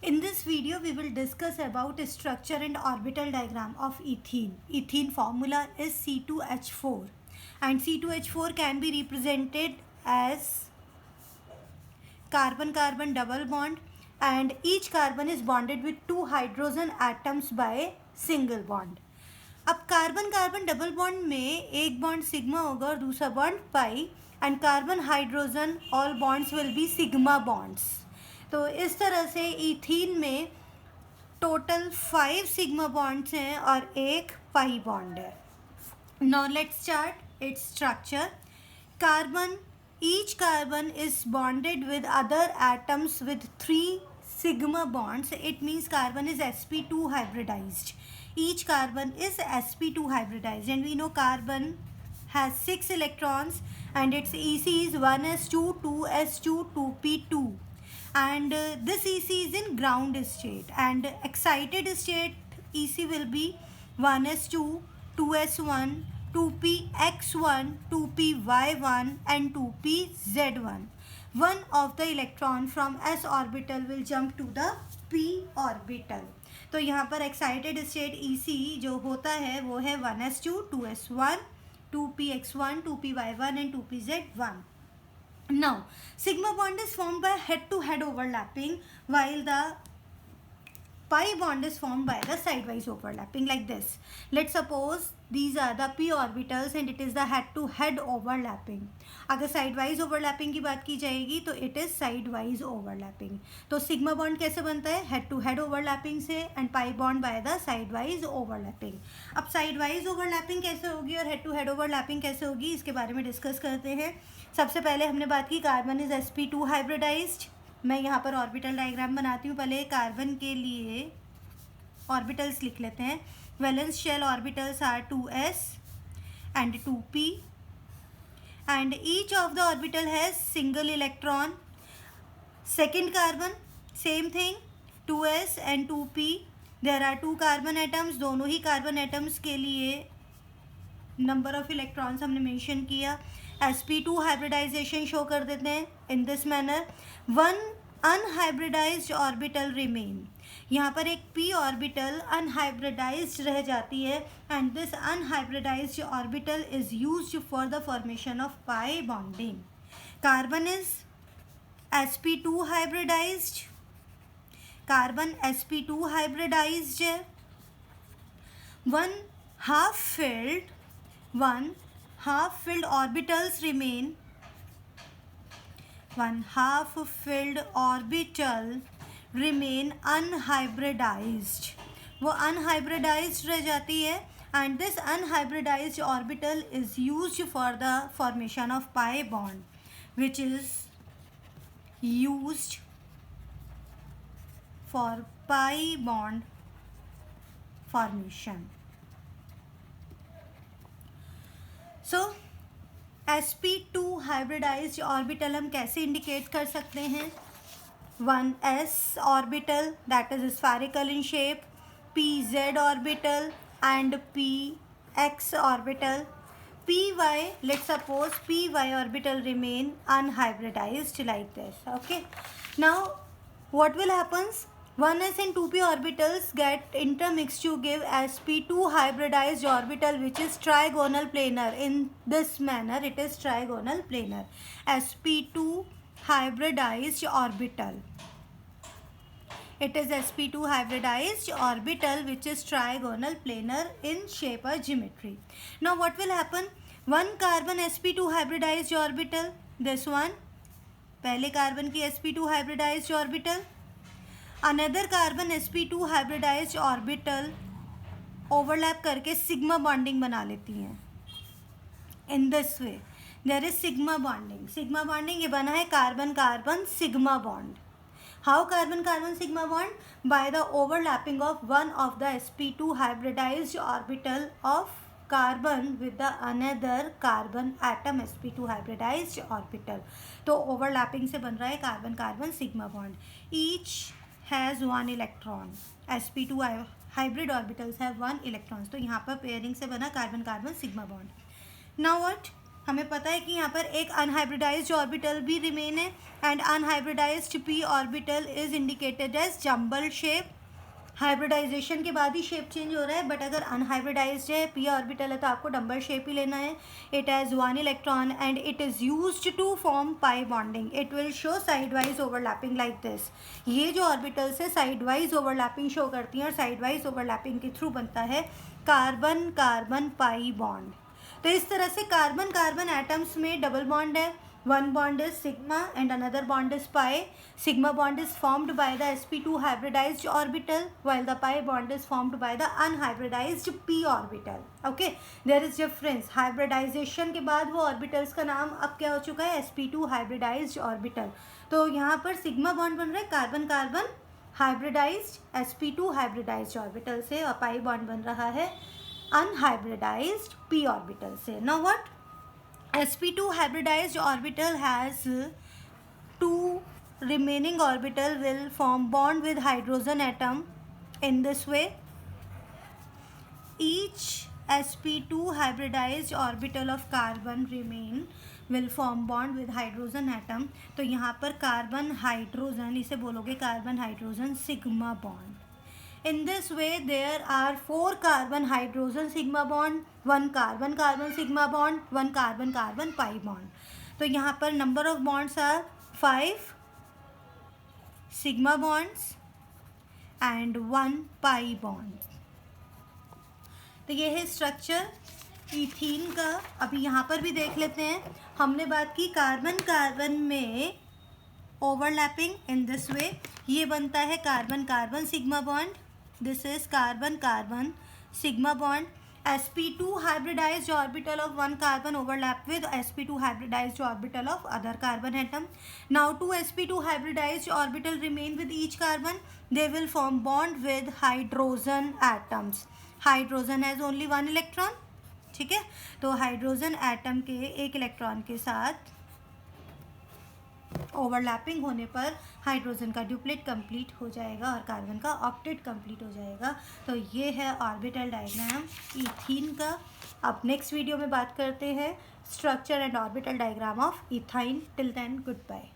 In this video, we will discuss about structure and orbital diagram of ethene. Ethene formula is C2H4 and C2H4 can be represented as carbon-carbon double bond and each carbon is bonded with two hydrogen atoms by single bond. अब carbon carbon double bond में एक bond sigma होगा और दूसरा bond pi and carbon hydrogen all bonds will be sigma bonds. तो इस तरह से इथीन में टोटल 5 सिग्मा बॉन्ड्स हैं और एक पाई बॉन्ड है. Now let's start its structure. Carbon, each carbon is bonded with other atoms with 3 sigma bonds. It means carbon is sp2 hybridized. Each carbon is sp2 hybridized and we know carbon has 6 electrons and its EC is 1s2 2s2 2p2 and this EC is in ground state and excited state EC will be 1s2 2s1 2px1 2py1 and 2pz1. One of the electron from s orbital will jump to the p orbital. तो यहाँ पर excited state EC जो होता है वो है 1s2 2s1 2px1 2py1 and 2pz1. Now sigma bond is formed by head to head overlapping while the pi bond is formed by the sidewise overlapping like this. Let's suppose these are the p orbitals and it is the head to head overlapping. अगर sideways overlapping की बात की जाएगी तो it is sideways overlapping. तो sigma bond कैसे बनता है? हेड टू हेड ओवरलैपिंग से and pi bond by the sideways overlapping. अब साइडवाइज ओवरलैपिंग कैसे होगी और हेड टू हेड ओवरलैपिंग कैसे होगी इसके बारे में डिस्कस करते हैं. सबसे पहले हमने बात की कार्बन इज sp2 हाइब्रिडाइज्ड. मैं यहाँ पर ऑर्बिटल डायग्राम बनाती हूँ. पहले कार्बन के लिए ऑर्बिटल्स लिख लेते हैं. Valence shell orbitals are 2s and 2p and each of the orbital has single electron. Second carbon same thing 2s and 2p. there are 2 carbon atoms. दोनों ही carbon atoms के लिए नंबर ऑफ इलेक्ट्रॉन्स हमने mention किया. sp2 hybridization show कर देते हैं in this manner. One unhybridized orbital remain. यहाँ पर एक p ऑर्बिटल अनहाइब्रिडाइज्ड रह जाती है and this unhybridized orbital is used for the formation of pi bonding. Carbon is sp2 hybridized. Carbon sp2 hybridized है. One half filled orbitals remain. One half filled orbital remain unhybridized. वो unhybridized रह जाती है and this unhybridized orbital is used for the formation of pi bond which is used for pi bond formation. So sp2 hybridised orbital हम कैसे indicate कर सकते हैं? 1s orbital that is spherical in shape, pz orbital and px orbital. py, let's suppose py orbital remain unhybridized like this. Okay, now what will happen? 1s and 2p orbitals get intermixed to give sp2 hybridized orbital which is trigonal planar. In this manner it is trigonal planar. sp2 hybridized orbital. It is sp2 hybridized orbital which is trigonal planar in shape or geometry. Now what will happen? One carbon sp2 hybridized orbital, this one, पहले carbon की sp2 hybridized orbital. Another carbon sp2 hybridized orbital overlap करके sigma bonding बना लेती हैं. In this way there is sigma bonding. Sigma bonding ये बना है carbon carbon sigma bond. How carbon carbon sigma bond? By the overlapping of one of the sp2 hybridized orbital of carbon with the another carbon atom sp2 hybridized orbital. तो overlapping से बन रहा है carbon carbon sigma bond. Each has 1 electron. sp2 hybrid orbitals have 1 electrons. तो यहाँ पर pairing से बना carbon carbon sigma bond. Now what? हमें पता है कि यहाँ पर एक अनहाइब्रिडाइज्ड ऑर्बिटल भी रिमेन है and unhybridized p orbital is indicated as dumbbell shape. Hybridization के बाद ही शेप चेंज हो रहा है, बट अगर अनहाइब्रिडाइज्ड है p ऑर्बिटल है तो आपको डबल शेप ही लेना है। It has 1 electron and it is used to form pi bonding. It will show side wise overlapping like this. ये जो ऑर्बिटल्स है साइड वाइज ओवरलैपिंग शो करती हैं और साइड वाइज ओवरलैपिंग के थ्रू बनता है कार्बन कार्बन पाई बॉन्ड। तो इस तरह से कार्बन कार्बन एटम्स में डबल बॉन्ड है। One bond is sigma and another bond is pi. Sigma bond is formed by the sp2 hybridized orbital while the pi bond is formed by the unhybridized p orbital. Okay, there is difference. Hybridization के बाद वो orbitals का नाम अब क्या हो चुका है, sp2 hybridized orbital. तो यहाँ पर sigma bond बन रहा है carbon carbon hybridized sp2 hybridized orbital से और pi bond बन रहा है unhybridized p orbital से. Now what? sp2 hybridized orbital has 2 remaining orbital will form bond with hydrogen atom in this way. Each sp2 hybridized orbital of carbon remain will form bond with hydrogen atom. तो यहाँ पर carbon hydrogen, इसे बोलोगे carbon hydrogen sigma bond. In this way there are 4 carbon hydrogen sigma bond, 1 carbon carbon sigma bond, 1 carbon carbon pi bond. तो यहाँ पर number of bonds are 5 sigma bonds and 1 pi bond. तो ये है structure ethene का. अभी यहाँ पर भी देख लेते हैं. हमने बात की कार्बन कार्बन में ओवरलैपिंग इन दिस वे. ये बनता है carbon carbon sigma bond. This is carbon carbon sigma bond. sp2 hybridized orbital of one carbon overlap with sp2 hybridized orbital of other carbon atom. Now 2 sp2 hybridized orbital remain with each carbon. They will form bond with hydrogen atoms. Hydrogen has only 1 electron. ठीक है, तो hydrogen atom के एक electron के साथ overlapping होने पर hydrogen का ड्यूप्लेट कंप्लीट हो जाएगा और कार्बन का ऑक्टेट कंप्लीट हो जाएगा. तो ये है ऑर्बिटल डायग्राम इथीन का. अब नेक्स्ट वीडियो में बात करते हैं structure and orbital diagram of ethyne. Till then good bye.